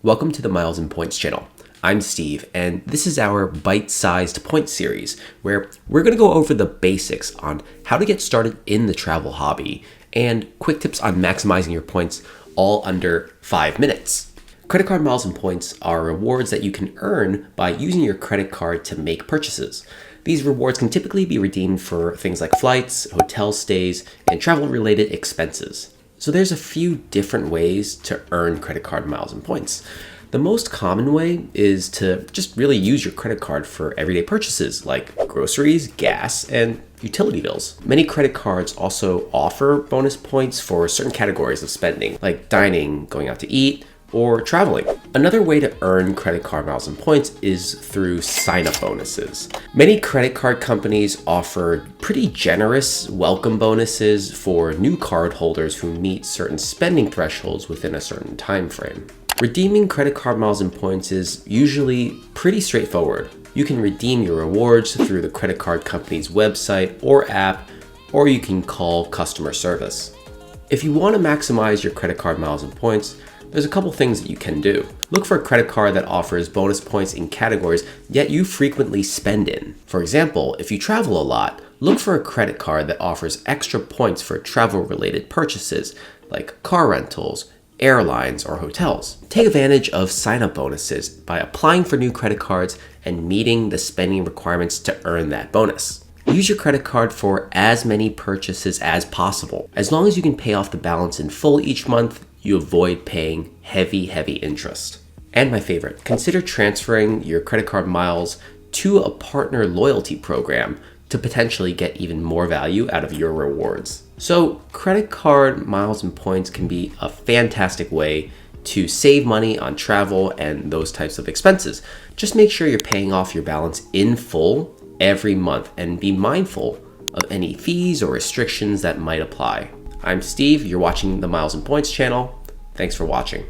Welcome to the Miles and Points channel. I'm Steve, and this is our bite-sized point series where we're going to go over the basics on how to get started in the travel hobby and quick tips on maximizing your points all under 5 minutes. Credit card miles and points are rewards that you can earn by using your credit card to make purchases. These rewards can typically be redeemed for things like flights, hotel stays, and travel-related expenses. So there's a few different ways to earn credit card miles and points. The most common way is to just really use your credit card for everyday purchases like groceries, gas, and utility bills. Many credit cards also offer bonus points for certain categories of spending, like dining, going out to eat, or traveling. Another way to earn credit card miles and points is through sign-up bonuses. Many credit card companies offer pretty generous welcome bonuses for new card holders who meet certain spending thresholds within a certain time frame. Redeeming credit card miles and points is usually pretty straightforward. You can redeem your rewards through the credit card company's website or app, or you can call customer service. If you want to maximize your credit card miles and points, there's a couple things that you can do. Look for a credit card that offers bonus points in categories yet you frequently spend in. For example, if you travel a lot, look for a credit card that offers extra points for travel-related purchases like car rentals, airlines, or hotels. Take advantage of sign-up bonuses by applying for new credit cards and meeting the spending requirements to earn that bonus. Use your credit card for as many purchases as possible. As long as you can pay off the balance in full each month, you avoid paying heavy interest. And my favorite, consider transferring your credit card miles to a partner loyalty program to potentially get even more value out of your rewards. So credit card miles and points can be a fantastic way to save money on travel and those types of expenses. Just make sure you're paying off your balance in full every month and be mindful of any fees or restrictions that might apply. I'm Steve, you're watching the Miles and Points channel. Thanks for watching.